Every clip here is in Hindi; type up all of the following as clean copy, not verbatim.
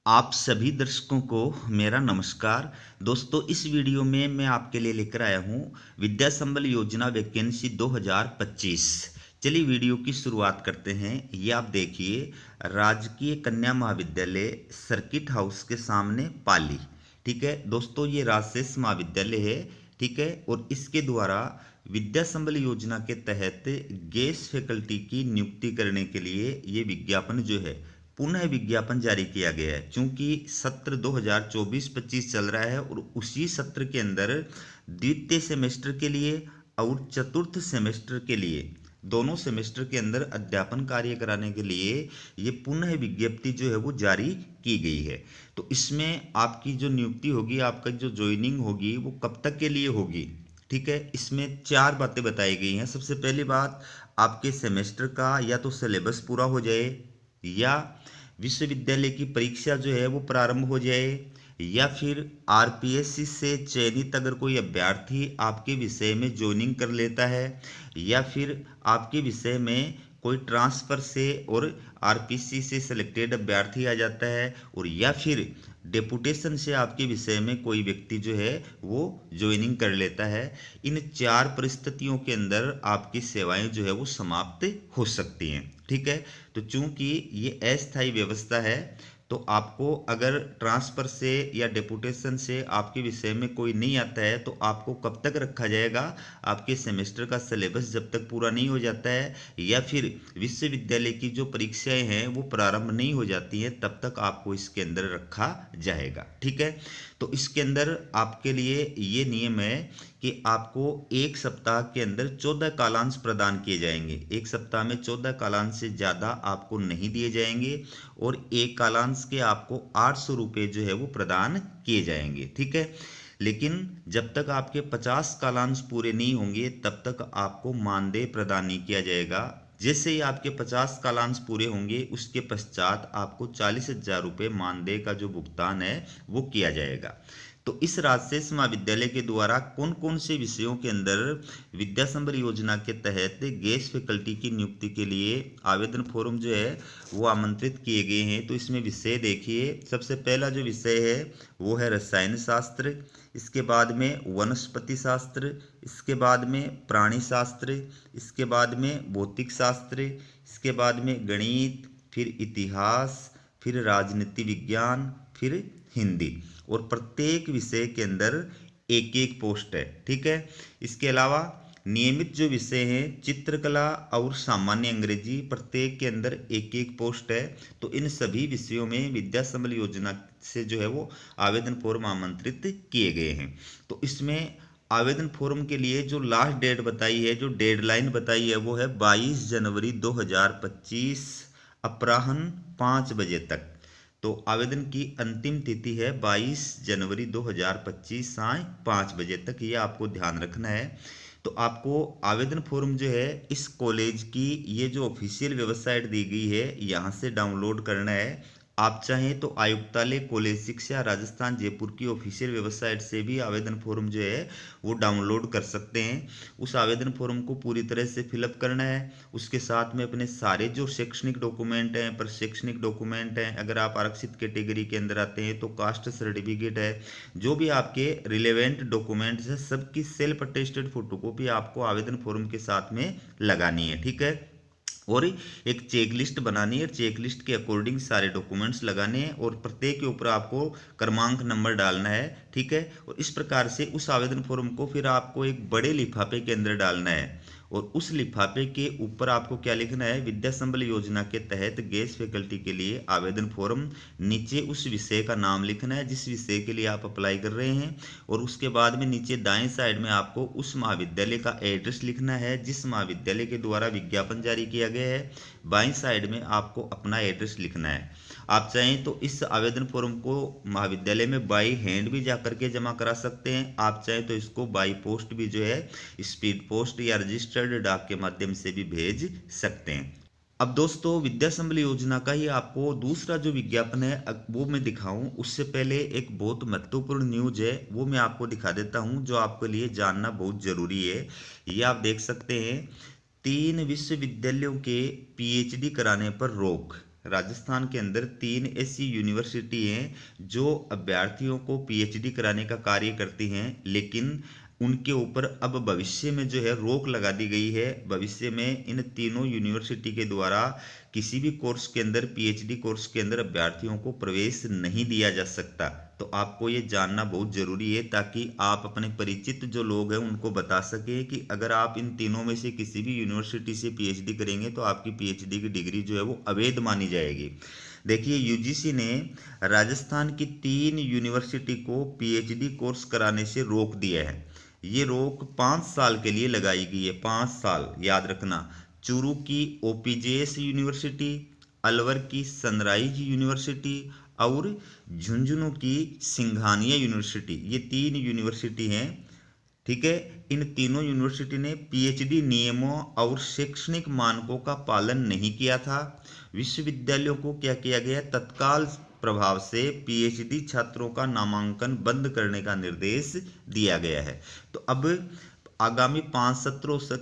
आप सभी दर्शकों को मेरा नमस्कार। दोस्तों, इस वीडियो में मैं आपके लिए लेकर आया हूँ विद्या संबल योजना वैकेंसी 2025। चलिए वीडियो की शुरुआत करते हैं। ये आप देखिए, राजकीय कन्या महाविद्यालय सर्किट हाउस के सामने पाली। ठीक है दोस्तों, ये राजशेष महाविद्यालय है। ठीक है, और इसके द्वारा विद्या संबल योजना के तहत गेस्ट फैकल्टी की नियुक्ति करने के लिए ये विज्ञापन जो है, पुनः विज्ञापन जारी किया गया है। चूंकि सत्र 2024-25 चल रहा है और उसी सत्र के अंदर द्वितीय सेमेस्टर के लिए और चतुर्थ सेमेस्टर के लिए, दोनों सेमेस्टर के अंदर अध्यापन कार्य कराने के लिए ये पुनः विज्ञप्ति जो है वो जारी की गई है। तो इसमें आपकी जो नियुक्ति होगी, आपका जो ज्वाइनिंग होगी, वो कब तक के लिए होगी। ठीक है, इसमें चार बातें बताई गई हैं। सबसे पहली बात, आपके सेमेस्टर का या तो सिलेबस पूरा हो जाए, या विश्वविद्यालय की परीक्षा जो है वो प्रारंभ हो जाए, या फिर आरपीएससी से चयनित अगर कोई अभ्यर्थी आपके विषय में ज्वाइनिंग कर लेता है, या फिर आपके विषय में कोई ट्रांसफर से और आरपीसी से सिलेक्टेड अभ्यर्थी आ जाता है, और या फिर डेपुटेशन से आपके विषय में कोई व्यक्ति जो है वो ज्वाइनिंग कर लेता है। इन चार परिस्थितियों के अंदर आपकी सेवाएं जो है वो समाप्त हो सकती हैं। ठीक है, तो चूंकि ये अस्थायी व्यवस्था है, तो आपको अगर ट्रांसफर से या डेपुटेशन से आपके विषय में कोई नहीं आता है, तो आपको कब तक रखा जाएगा, आपके सेमेस्टर का सिलेबस जब तक पूरा नहीं हो जाता है, या फिर विश्वविद्यालय की जो परीक्षाएं हैं वो प्रारंभ नहीं हो जाती हैं, तब तक आपको इसके अंदर रखा जाएगा। ठीक है, तो इसके अंदर आपके लिए ये नियम है कि आपको एक सप्ताह के अंदर 14 कालांश प्रदान किए जाएंगे। एक सप्ताह में 14 कालांश से ज़्यादा आपको नहीं दिए जाएंगे, और एक कालांश के आपको 800 रुपये जो है वो प्रदान किए जाएंगे। ठीक है, लेकिन जब तक आपके 50 कालांश पूरे नहीं होंगे, तब तक आपको मानदेय प्रदान नहीं किया जाएगा। जैसे ही आपके 50 कालांश पूरे होंगे, उसके पश्चात आपको 40,000 रुपये मानदेय का जो भुगतान है वो किया जाएगा। तो इस राजशेष महाविद्यालय के द्वारा कौन कौन से विषयों के अंदर विद्या संबल योजना के तहत गेस्ट फैकल्टी की नियुक्ति के लिए आवेदन फॉर्म जो है वो आमंत्रित किए गए हैं। तो इसमें विषय देखिए, सबसे पहला जो विषय है वो है रसायन शास्त्र, इसके बाद में वनस्पति शास्त्र, इसके बाद में प्राणी शास्त्र, इसके बाद में भौतिक शास्त्र, इसके बाद में गणित, फिर इतिहास, फिर राजनीति विज्ञान, फिर हिंदी। और प्रत्येक विषय के अंदर एक एक पोस्ट है। ठीक है, इसके अलावा नियमित जो विषय हैं चित्रकला और सामान्य अंग्रेजी, प्रत्येक के अंदर एक एक पोस्ट है। तो इन सभी विषयों में विद्या संबल योजना से जो है वो आवेदन फॉर्म आमंत्रित किए गए हैं। तो इसमें आवेदन फॉर्म के लिए जो लास्ट डेट बताई है, जो डेडलाइन बताई है, वो है 22 जनवरी 2025 अपराह्न 5 बजे तक। तो आवेदन की अंतिम तिथि है 22 जनवरी 2025 साय 5 बजे तक, ये आपको ध्यान रखना है। तो आपको आवेदन फॉर्म जो है इस कॉलेज की ये जो ऑफिशियल वेबसाइट दी गई है, यहाँ से डाउनलोड करना है। आप चाहें तो आयुक्तालय कॉलेज शिक्षा राजस्थान जयपुर की ऑफिशियल वेबसाइट से भी आवेदन फॉर्म जो है वो डाउनलोड कर सकते हैं। उस आवेदन फॉर्म को पूरी तरह से फिलअप करना है। उसके साथ में अपने सारे जो शैक्षणिक डॉक्यूमेंट हैं, पर शैक्षणिक डॉक्यूमेंट हैं, अगर आप आरक्षित कैटेगरी के अंदर आते हैं तो कास्ट सर्टिफिकेट है, जो भी आपके रिलेवेंट डॉक्यूमेंट्स हैं, सबकी सेल्फ अटेस्टेड फोटोकॉपी आपको आवेदन फॉर्म के साथ में लगानी है। ठीक है, और एक चेक लिस्ट बनानी है, चेक लिस्ट के अकॉर्डिंग सारे डॉक्यूमेंट्स लगाने हैं, और प्रत्येक के ऊपर आपको क्रमांक नंबर डालना है। ठीक है, और इस प्रकार से उस आवेदन फॉर्म को फिर आपको एक बड़े लिफाफे के अंदर डालना है, और उस लिफाफे के ऊपर आपको क्या लिखना है, विद्या संबल योजना के तहत गेस्ट फैकल्टी के लिए आवेदन फॉर्म। नीचे उस विषय का नाम लिखना है जिस विषय के लिए आप अप्लाई कर रहे हैं, और उसके बाद में नीचे दाएं साइड में आपको उस महाविद्यालय का एड्रेस लिखना है जिस महाविद्यालय के द्वारा विज्ञापन जारी किया गया है। बाईं साइड में आपको अपना एड्रेस लिखना है। आप चाहें तो इस आवेदन फॉर्म को महाविद्यालय में बाई हैंड भी जा करके जमा करा सकते हैं। आप चाहें तो इसको बाई पोस्ट भी जो है, स्पीड पोस्ट या रजिस्टर्ड डाक के माध्यम से भी भेज सकते हैं। अब दोस्तों, विद्या संबल योजना का ही आपको दूसरा जो विज्ञापन है वो मैं दिखाऊं, उससे पहले एक बहुत महत्वपूर्ण न्यूज है वो मैं आपको दिखा देता हूं, जो आपके लिए जानना बहुत जरूरी है। ये आप देख सकते हैं, 3 विश्वविद्यालयों के पीएचडी कराने पर रोक। राजस्थान के अंदर 3 ऐसी यूनिवर्सिटी हैं जो अभ्यर्थियों को पीएचडी कराने का कार्य करती हैं, लेकिन उनके ऊपर अब भविष्य में जो है रोक लगा दी गई है। भविष्य में इन तीनों यूनिवर्सिटी के द्वारा किसी भी कोर्स के अंदर, पीएचडी कोर्स के अंदर अभ्यर्थियों को प्रवेश नहीं दिया जा सकता। तो आपको ये जानना बहुत जरूरी है, ताकि आप अपने परिचित जो लोग हैं उनको बता सके कि अगर आप इन तीनों में से किसी भी यूनिवर्सिटी से पीएचडी करेंगे तो आपकी पीएचडी की डिग्री जो है वो अवैध मानी जाएगी। देखिए, यूजीसी ने राजस्थान की 3 यूनिवर्सिटी को पीएचडी कोर्स कराने से रोक दिया है। ये रोक 5 साल के लिए लगाई गई है, 5 साल, याद रखना। चूरू की ओपीजेएस यूनिवर्सिटी, अलवर की सनराइज यूनिवर्सिटी और झुंझुनू की सिंघानिया यूनिवर्सिटी, ये 3 यूनिवर्सिटी हैं। ठीक है, इन तीनों यूनिवर्सिटी ने पीएचडी नियमों और शैक्षणिक मानकों का पालन नहीं किया था। विश्वविद्यालयों को क्या किया गया, तत्काल प्रभाव से पीएचडी छात्रों का नामांकन बंद करने का निर्देश दिया गया है। तो अब आगामी 5 सत्रों से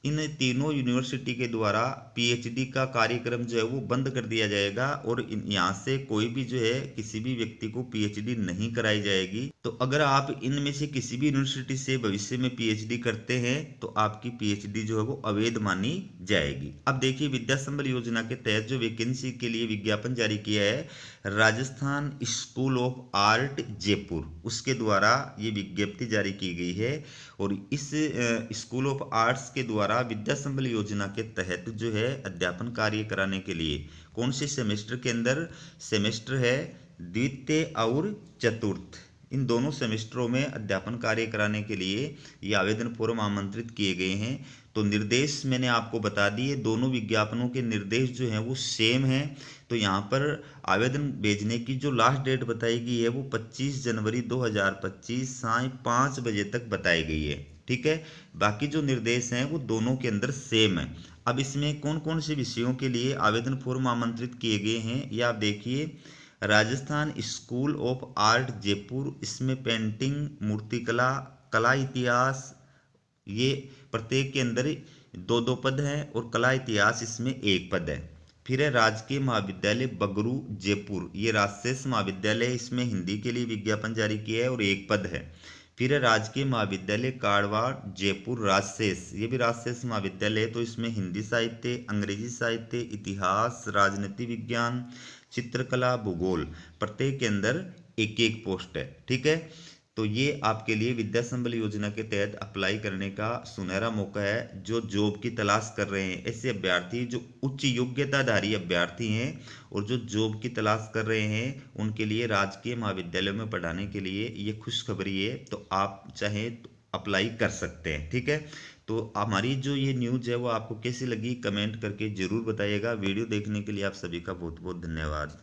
इन तीनों यूनिवर्सिटी के द्वारा पीएचडी का कार्यक्रम जो है वो बंद कर दिया जाएगा, और यहाँ से कोई भी जो है किसी भी व्यक्ति को पीएचडी नहीं कराई जाएगी। तो अगर आप इनमें से किसी भी यूनिवर्सिटी से भविष्य में पीएचडी करते हैं तो आपकी पीएचडी जो है वो अवैध मानी जाएगी। अब देखिए, विद्या संबल योजना के तहत जो वैकेंसी के लिए विज्ञापन जारी किया है Rajasthan school of art Jaipur, उसके द्वारा ये विज्ञप्ति जारी की गई है। और इस स्कूल ऑफ आर्ट्स के द्वारा विद्या संबल योजना के तहत जो है अध्यापन कार्य कराने के लिए कौन से सेमेस्टर के अंदर, सेमेस्टर है द्वितीय और चतुर्थ, इन दोनों सेमेस्टरों में अध्यापन कार्य कराने के लिए ये आवेदन फॉर्म आमंत्रित किए गए हैं। तो निर्देश मैंने आपको बता दिए, दोनों विज्ञापनों के निर्देश जो हैं वो सेम हैं। तो यहाँ पर आवेदन भेजने की जो लास्ट डेट बताई गई है वो 25 जनवरी 2025 साय 5 बजे तक बताई गई है। ठीक है, बाकी जो निर्देश हैं वो दोनों के अंदर सेम है। अब इसमें कौन कौन से विषयों के लिए आवेदन फॉर्म आमंत्रित किए गए हैं ये आप देखिए। Rajasthan school of art Jaipur, इसमें पेंटिंग, मूर्तिकला, कला इतिहास, ये प्रत्येक के अंदर 2-2 पद हैं, और कला इतिहास इसमें 1 पद है। फिर है राजकीय महाविद्यालय बगरू जयपुर, ये राजशेष महाविद्यालय, इसमें हिंदी के लिए विज्ञापन जारी किया है और 1 पद है। फिर है राजकीय महाविद्यालय कारवार जयपुर राजशेष, ये भी राजशेष महाविद्यालय है, तो इसमें हिंदी साहित्य, अंग्रेजी साहित्य, इतिहास, राजनीति विज्ञान, चित्रकला, भूगोल, प्रत्येक के अंदर 1-1 पोस्ट है। ठीक है, तो ये आपके लिए विद्या संबल योजना के तहत अप्लाई करने का सुनहरा मौका है। जो जॉब की तलाश कर रहे हैं, ऐसे अभ्यर्थी जो उच्च योग्यताधारी अभ्यर्थी हैं और जो जॉब की तलाश कर रहे हैं, उनके लिए राजकीय महाविद्यालयों में पढ़ाने के लिए ये खुशखबरी है। तो आप चाहें तो अप्लाई कर सकते हैं। ठीक है, तो हमारी जो ये न्यूज़ है वो आपको कैसी लगी कमेंट करके ज़रूर बताइएगा। वीडियो देखने के लिए आप सभी का बहुत बहुत धन्यवाद।